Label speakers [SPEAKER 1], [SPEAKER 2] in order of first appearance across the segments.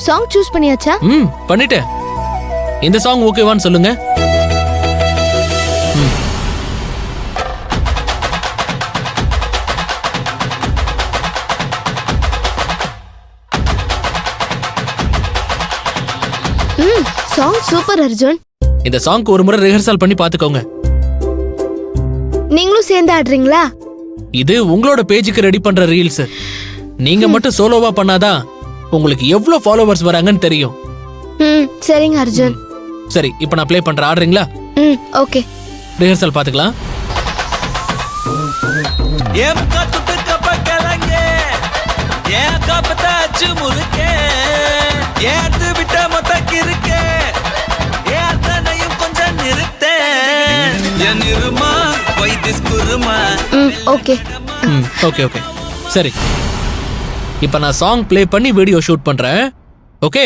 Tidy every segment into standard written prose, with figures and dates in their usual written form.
[SPEAKER 1] Song choose பண்ணியாச்சா?
[SPEAKER 2] பண்ணிட்டேன். இந்த சாங் ஓகேவான்னு சொல்லுங்க.
[SPEAKER 1] Song super Arjun.
[SPEAKER 2] இந்த சாங்க்கு ஒரு முறை ரிஹர்சல் பண்ணி பாத்துக்கோங்க.
[SPEAKER 1] நீங்களும் சேர்ந்து ஆடுறீங்களா?
[SPEAKER 2] இது உங்களோட பேஜுக்கு ரெடி பண்ற ரீல்ஸ். நீங்க மட்டும் சோலோவா பண்ணாதான் உங்களுக்கு எவ்வளவு ஃபாலோவர்ஸ் வராங்கன்னு தெரியும்.
[SPEAKER 1] சரிங்க அர்ஜுன்.
[SPEAKER 2] சரி, இப்போ நான் ப்ளே பண்றேன். ஆடுறீங்களா?
[SPEAKER 1] ஓகே.
[SPEAKER 2] ரிஹர்சல் பாத்துக்கலாம்.
[SPEAKER 1] ஓகே
[SPEAKER 2] ஓகே ஓகே சரி, இப்போ நான் சாங் ப்ளே பண்ணி வீடியோ ஷூட் பண்றேன். ஓகே?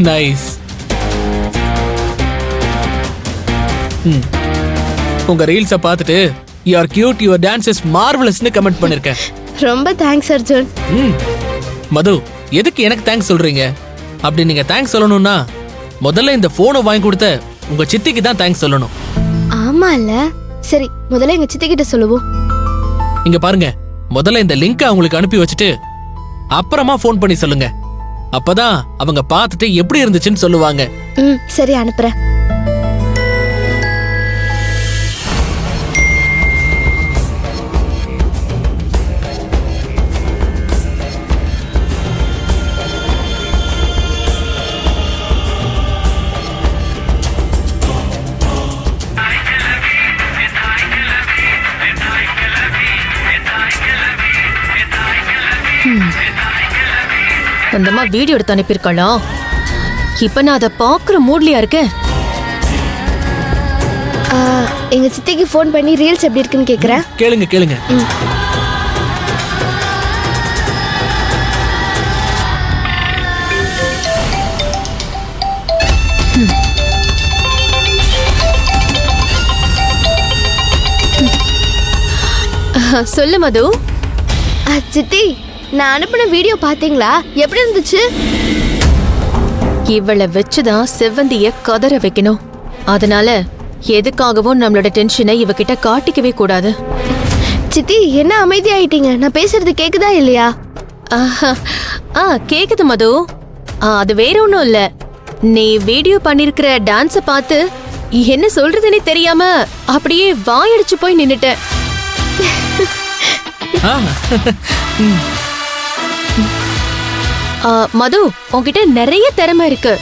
[SPEAKER 2] நைஸ். உங்க ரீல்ஸை பார்த்துட்டு you are cute, your dance is மார்வலஸ்னு கமெண்ட் பண்ணிருக்கேன்.
[SPEAKER 1] ரொம்ப தேங்க்ஸ் அர்ஜுன்.
[SPEAKER 2] மது, எதுக்கு எனக்கு தேங்க்ஸ் சொல்றீங்க? அப்படி நீங்க தேங்க்ஸ் சொல்லணும்னா முதல்ல இந்த போனை வாங்கி கொடுத்த உங்க சித்திக்கு தான் தேங்க்ஸ் சொல்லணும்.
[SPEAKER 1] ஆமால. சரி, முதல்ல எங்க சித்தி கிட்ட சொல்லுவோம்.
[SPEAKER 2] இங்க பாருங்க, முதல்ல இந்த லிங்க் அவங்களுக்கு அனுப்பி வச்சுட்டு அப்புறமா போன் பண்ணி சொல்லுங்க. அப்பதான் அவங்க பார்த்துட்டு எப்படி இருந்துச்சுன்னு சொல்லுவாங்க.
[SPEAKER 1] சரி, அனுப்புறேன்.
[SPEAKER 3] அந்தம்மா வீடியோ எடுத்து அனுப்பியிருக்கலாம். இப்ப நான் அதை பாக்குற மூட்லயா இருக்கேன்.
[SPEAKER 1] எங்க சித்திக்கு ஃபோன் பண்ணி ரீல்ஸ் எப்படி இருக்குன்னு கேக்குறேன்.
[SPEAKER 2] கேளுங்க கேளுங்க.
[SPEAKER 3] சொல்லு மது.
[SPEAKER 1] சித்தி, நான் அனுப்பின வீடியோ பாத்தீங்களா? எப்படி இருந்துச்சு?
[SPEAKER 3] இவளை வச்சுதான் செவ்வந்திய கதற வைக்கணும். அதனால எதுக்காகவும் நம்மளோட டென்ஷனை இவகிட்ட காட்டிக்கவே கூடாது.
[SPEAKER 1] சித்தி, என்ன அமைதி ஆயிட்டீங்க? நான் பேசுறது கேக்குதா இல்லையா?
[SPEAKER 3] கேக்குது மது. அது வேற ஒண்ணும் இல்ல. நீ வீடியோ பண்ணிருக்கிற டான்ஸ பார்த்து என்ன சொல்றதுன்னே தெரியாம அப்படியே வாயடிச்சு போய் நின்னுட்டேன். மது, உன்கிட்ட நிறைய திறமை இருக்கு.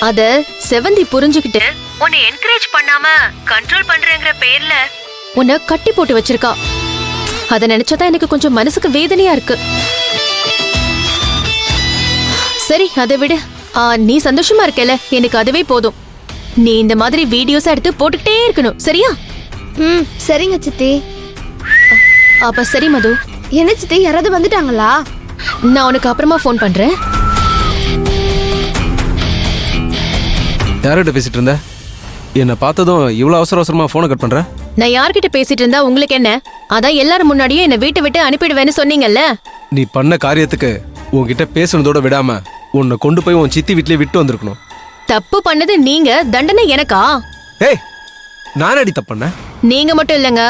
[SPEAKER 3] அத செவந்தி புரிஞ்சுக்கிட்டு உன்னை என்கரேஜ் பண்ணாம கண்ட்ரோல் பண்றேங்கிற பேர்ல உன்னை கட்டி போட்டு வச்சிருக்கா. அத நினைச்சதான் எனக்கு கொஞ்சம் மனசுக்கு வேதனையா இருக்கு. சரி, அதை விடு. நீ சந்தோஷமா இருக்கல, எனக்கு அதுவே போதும். நீ இந்த மாதிரி வீடியோஸ் எடுத்து போட்டுக்கிட்டே இருக்கணும், சரியா?
[SPEAKER 1] சரிங்க சித்தி.
[SPEAKER 3] அப்ப சரி மது.
[SPEAKER 1] என்ன சித்தி, யாராவது வந்துட்டாங்களா?
[SPEAKER 3] நான் உனக்கு அப்புறமா ஃபோன் பண்றேன்.
[SPEAKER 4] யார்கிட்ட பேசிட்டு இருந்த? என்ன பார்த்ததும் இவ்வளவு அவசர அவசரமா போனை கட் பண்ற?
[SPEAKER 3] நான் யார்கிட்ட பேசிட்டு இருந்தா உங்களுக்கு என்ன? அதான் எல்லாரும் முன்னாடியும் என்ன வீட்டை விட்டு அனுப்பிடுவேன்னு சொன்னீங்கல்ல.
[SPEAKER 4] நீ பண்ண காரியத்துக்கு உன்கிட்ட பேசுனதோட விடாம உன்னை கொண்டு போய் உன் சித்தி வீட்லயே விட்டு வந்திருக்கணும்.
[SPEAKER 3] தப்பு பண்ணது நீங்க, தண்டனை எனக்கா?
[SPEAKER 4] ஏய், நான் அடி தப்பு பண்ண?
[SPEAKER 3] நீங்க மட்டும் இல்லங்க,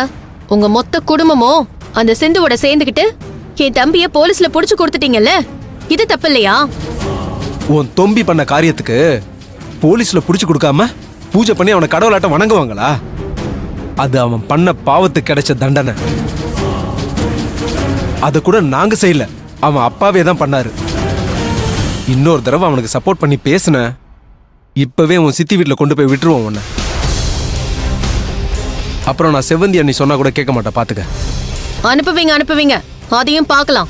[SPEAKER 3] உங்க மொத்த குடும்பமும் அந்த சிந்துவோட சேர்ந்துகிட்டு என் தம்பிய போலீஸ்ல புடிச்சு கொடுத்துட்டீங்கல்ல. இது தப்பு இல்லையா?
[SPEAKER 4] உன் தொம்பி பண்ண காரியத்துக்கு போலீஸ்ல புடிச்சு கொடுக்காம பூஜை பண்ணி அவனை கடவுளாட்டம் வணங்குவாங்களா? அது அவன் பண்ண பாவத்துக்கு கிடைச்ச தண்டனை. அத கூட நாங்க செய்யல, அவன் அப்பாவே தான் பண்ணாரு. இன்னொரு தடவை அவனுக்கு சப்போர்ட் பண்ணி பேசுன இப்பவே உன் சித்தி வீட்டில் கொண்டு போய் விட்டுருவோம் உன்னை. அப்புறம் நான் செவ்வந்தி அண்ணி சொன்னா கூட கேட்க மாட்டேன், பாத்துக்க.
[SPEAKER 3] அனுப்புவீங்க அதையும் பார்க்கலாம்.